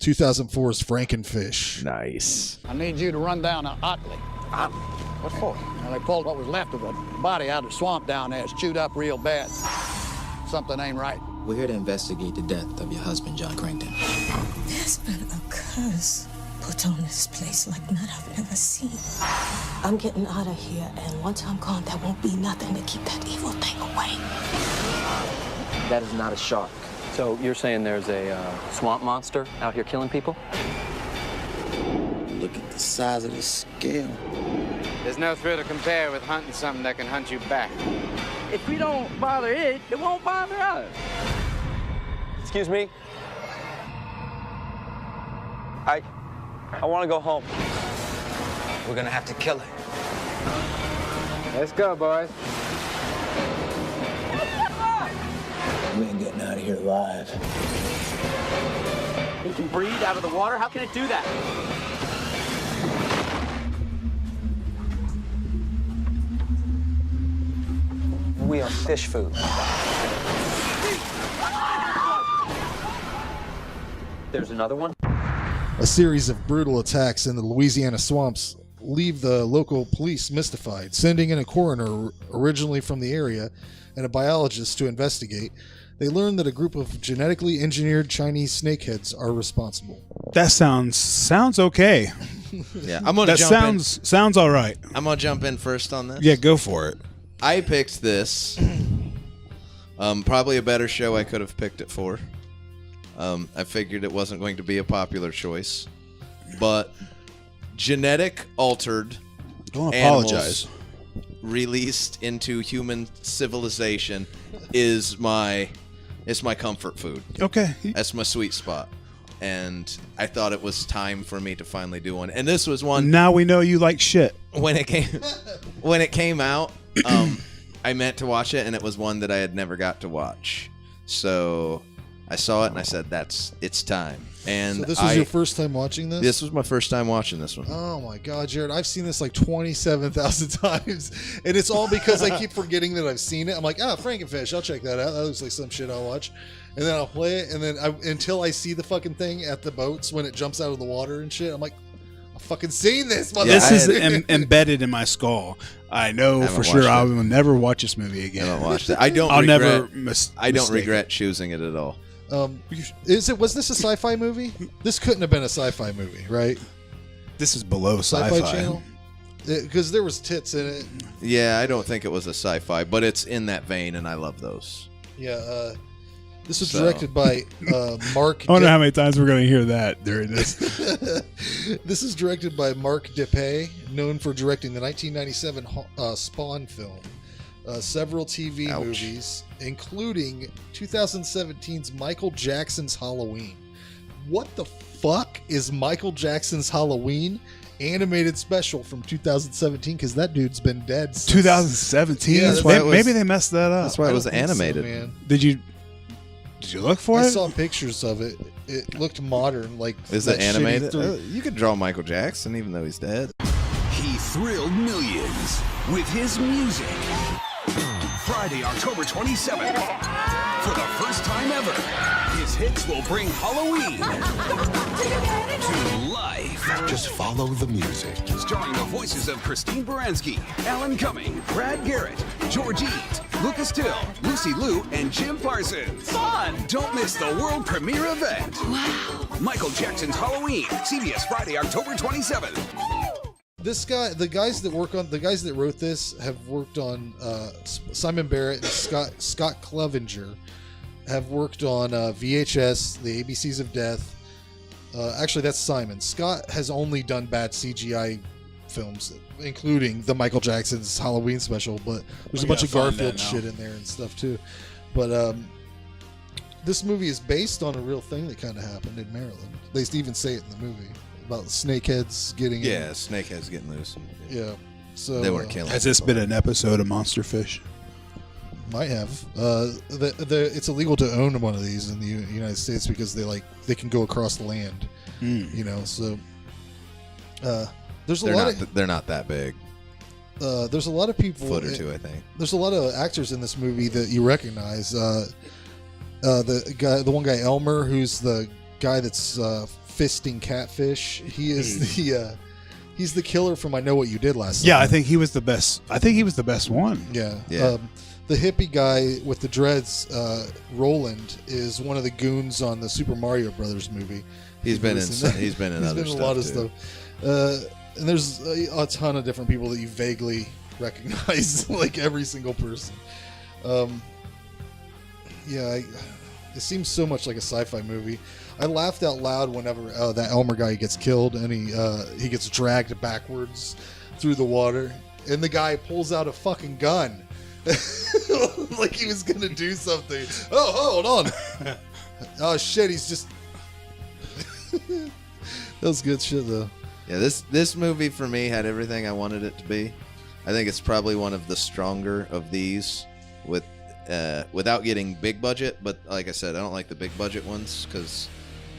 2004's Frankenfish. Nice. I need you to run down to Otley. Otley? What for? Well, they pulled what was left of a body out of the swamp down there. It's chewed up real bad. Something ain't right. We're here to investigate the death of your husband, John Crankton. There's been a curse put on this place like none I've never seen. I'm getting out of here, and once I'm gone, there won't be nothing to keep that evil thing away. That is not a shark. So you're saying there's a swamp monster out here killing people? Look at the size of the scale. There's no thrill to compare with hunting something that can hunt you back. If we don't bother it, it won't bother us. Excuse me? I want to go home. We're gonna have to kill it. Let's go, boys. We ain't getting out of here alive. It can breathe out of the water? How can it do that? We are fish food. There's another one? A series of brutal attacks in the Louisiana swamps leave the local police mystified, sending in a coroner originally from the area and a biologist to investigate. They learn that a group of genetically engineered Chinese snakeheads are responsible. That sounds okay. Yeah, I'm gonna jump in. Sounds all right. I'm gonna jump in first on this. Yeah, go for it. I picked this. Probably a better show I could have picked it for. I figured it wasn't going to be a popular choice, but genetic altered Don't animals apologize. released into human civilization is my comfort food. Okay. That's my sweet spot. And I thought it was time for me to finally do one. And this was one. Now we know you like shit. When it came out, I meant to watch it, and it was one that I had never got to watch. So I saw it and I said, it's time. And So this was your first time watching this? This was my first time watching this one. Oh my God, Jared! I've seen this like 27,000 times, and it's all because I keep forgetting that I've seen it. I'm like, Frankenfish, I'll check that out. That looks like some shit I'll watch, and then I'll play it, and then until I see the fucking thing at the boats when it jumps out of the water and shit, I'm like, I've fucking seen this. This is embedded in my skull. I know for sure I will never watch this movie again. I haven't watched it. I don't. I don't regret choosing it at all. Was this a sci-fi movie? This couldn't have been a sci-fi movie, right? This is below sci-fi. Channel, because there was tits in it. Yeah, I don't think it was a sci-fi, but it's in that vein, and I love those. Yeah, this was directed by Mark. I wonder how many times we're going to hear that during this. This is directed by Mark Depay, known for directing the 1997 Spawn film. Several TV movies, including 2017's Michael Jackson's Halloween. What the fuck is Michael Jackson's Halloween animated special from 2017? Because that dude's been dead since 2017. Yeah, maybe they messed that up. That's why it was animated. So, man. Did you look for it? I saw pictures of it. It looked modern. Like, is it animated? You could draw Michael Jackson, even though he's dead. He thrilled millions with his music. Friday, October 27th. For the first time ever, his hits will bring Halloween to life. Just follow the music. Starring the voices of Christine Baranski, Alan Cumming, Brad Garrett, George Eads, Lucas Till, Lucy Liu, and Jim Parsons. Fun! Don't miss the world premiere event. Wow! Michael Jackson's Halloween, CBS Friday, October 27th. This guy, the guys that wrote this have worked on Simon Barrett and Scott Clevenger have worked on VHS, The ABCs of Death. Actually, that's Simon. Scott has only done bad CGI films, including the Michael Jackson's Halloween special, but there's a bunch of Garfield shit in there and stuff too. But this movie is based on a real thing that kind of happened in Maryland. They even say it in the movie. About snakeheads getting in. Snakeheads getting loose. Yeah, so they weren't killing. Has this been an episode of Monster Fish? Might have. It's illegal to own one of these in the United States because they can go across the land. You know, so they're not that big. There's a lot of people. Foot or two, I think. There's a lot of actors in this movie that you recognize. The one guy Elmer, who's the guy that's fisting catfish. He is he's the killer from I Know What You Did Last Summer. Yeah, I think he was the best. I think he was the best one. Yeah. Yeah. The hippie guy with the dreads, Roland, is one of the goons on the Super Mario Brothers movie. He's been in other a stuff lot of too. stuff. And there's a ton of different people that you vaguely recognize, like every single person. It seems so much like a sci-fi movie. I laughed out loud whenever that Elmer guy gets killed and he gets dragged backwards through the water, and the guy pulls out a fucking gun. Like he was gonna do something. Oh, hold on. Oh shit, he's just that was good shit though. Yeah, this movie for me had everything I wanted it to be. I think it's probably one of the stronger of these without getting big budget, but like I said, I don't like the big budget ones because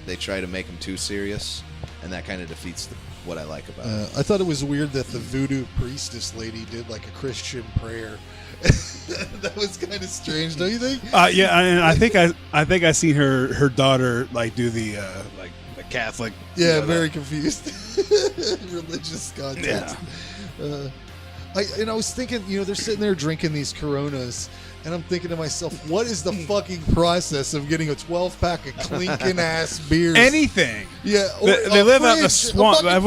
they try to make them too serious, and that kind of defeats what I like about it. I thought it was weird that the voodoo priestess lady did like a Christian prayer. That was kind of strange, don't you think? Yeah, and I think I seen her daughter like do the like the Catholic. Yeah, very confused. Religious context. Yeah. I was thinking, they're sitting there drinking these Coronas, and I'm thinking to myself, what is the fucking process of getting a 12-pack of clinking ass beers? Anything. Yeah. They live out in the swamp. I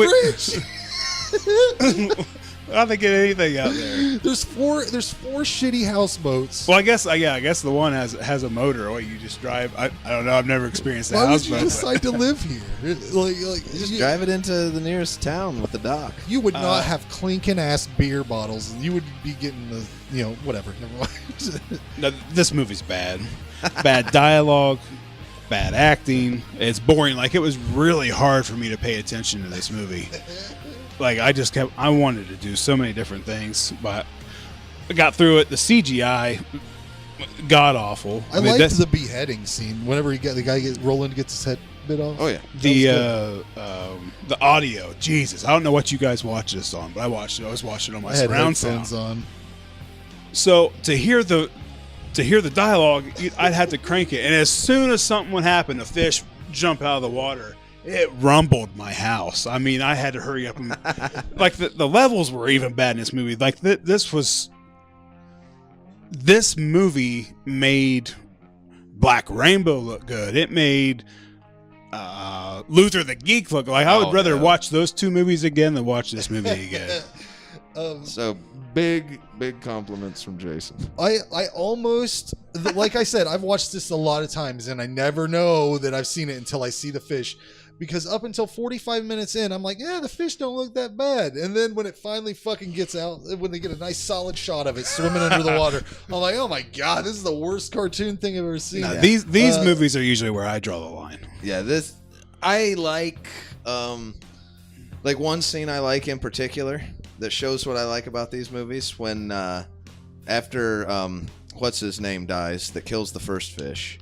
don't think anything out there. There's four shitty houseboats. Well, I guess the one has a motor. Or you just drive. I don't know. I've never experienced a Why houseboat. would you decide to live here? Like just drive it into the nearest town with the dock. You would not have clinking ass beer bottles. You would be getting the whatever. Never mind. No, this movie's bad. Bad dialogue. Bad acting. It's boring. Like, it was really hard for me to pay attention to this movie. Like, I wanted to do so many different things, but I got through it. The CGI, god awful. I mean, liked the beheading scene. Whenever Roland gets his head bit off. Oh yeah. The audio, Jesus, I don't know what you guys watch this on, but I was watching it on my surround sound. On. So to hear the dialogue, I'd have to crank it, and as soon as something would happen, a fish jump out of the water. It rumbled my house. I mean, I had to hurry up and like the levels were even bad in this movie. Like this movie made Black Rainbow look good. It made Luther the Geek look like I would rather watch those two movies again than watch this movie again. So big compliments from Jason. I almost, like I said, I've watched this a lot of times, and I never know that I've seen it until I see the fish. Because up until 45 minutes in, I'm like, yeah, the fish don't look that bad. And then when it finally fucking gets out, when they get a nice solid shot of it swimming under the water, I'm like, oh my God, this is the worst cartoon thing I've ever seen. No, these movies are usually where I draw the line. Yeah, I like one scene I like in particular that shows what I like about these movies when after what's his name dies that kills the first fish.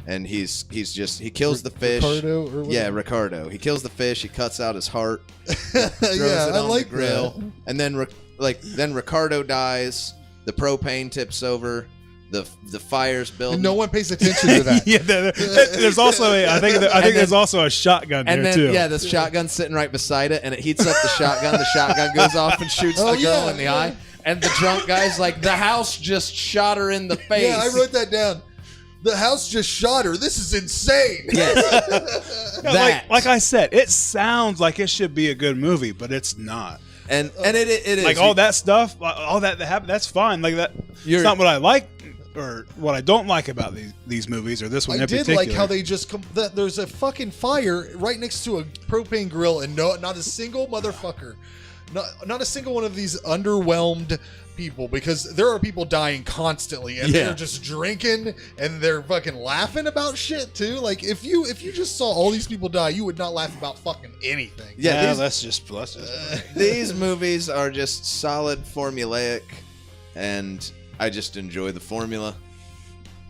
And he kills the fish. Ricardo or whatever? Yeah, Ricardo. He kills the fish. He cuts out his heart. Throws it on the grill. That. And then Ricardo dies. The propane tips over. The fire's building. And no one pays attention to that. Yeah, there's also I think there's also a shotgun there too. Yeah, this shotgun's sitting right beside it, and it heats up the shotgun. The shotgun goes off and shoots the girl in the eye. And the drunk guy's like, the house just shot her in the face. Yeah, I wrote that down. The house just shot her. This is insane. Yes. like I said, it sounds like it should be a good movie, but it's not. And it is. Like all that stuff, all that happened, that's fine. Like that, it's not what I like or what I don't like about these movies or this one in particular. I did like how they just there's a fucking fire right next to a propane grill, and not a single motherfucker, not a single one of these underwhelmed people, because there are people dying constantly, and they're just drinking and they're fucking laughing about shit too. Like if you just saw all these people die, you would not laugh about fucking anything. Yeah, that's just these movies are just solid formulaic, and I just enjoy the formula.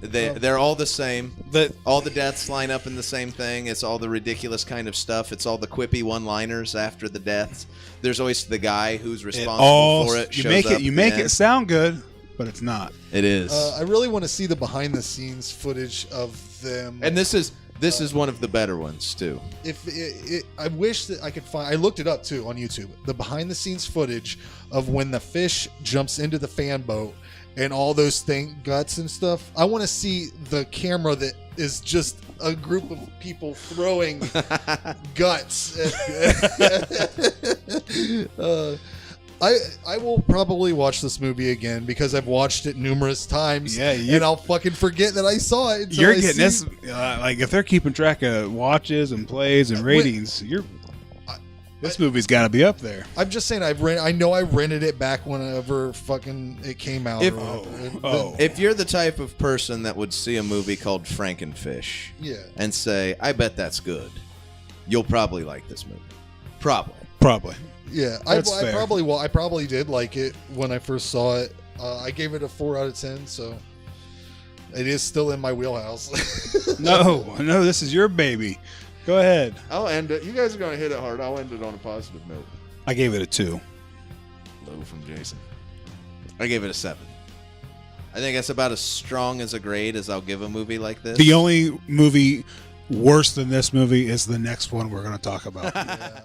They're all the same. All the deaths line up in the same thing. It's all the ridiculous kind of stuff. It's all the quippy one-liners after the deaths. There's always the guy who's responsible for it. You make it sound good, but it's not. It is. I really want to see the behind-the-scenes footage of them. And this is This is one of the better ones too. I wish that I could find. I looked it up too on YouTube. The behind-the-scenes footage of when the fish jumps into the fan boat and all those guts and stuff. I want to see the camera that is just a group of people throwing guts. I will probably watch this movie again because I've watched it numerous times. Yeah, and I'll fucking forget that I saw it. You're getting this like if they're keeping track of watches and plays and ratings, this movie's got to be up there. I'm just saying I know I rented it back whenever fucking it came out. If you're the type of person that would see a movie called Frankenfish, and say, "I bet that's good," you'll probably like this movie. Probably. Yeah, I probably did like it when I first saw it. I gave it a 4 out of 10, so it is still in my wheelhouse. No, this is your baby. Go ahead. I'll end it. You guys are going to hit it hard. I'll end it on a positive note. I gave it a 2. Low from Jason. I gave it a 7. I think that's about as strong as a grade as I'll give a movie like this. The only movie worse than this movie is the next one we're going to talk about. Yeah.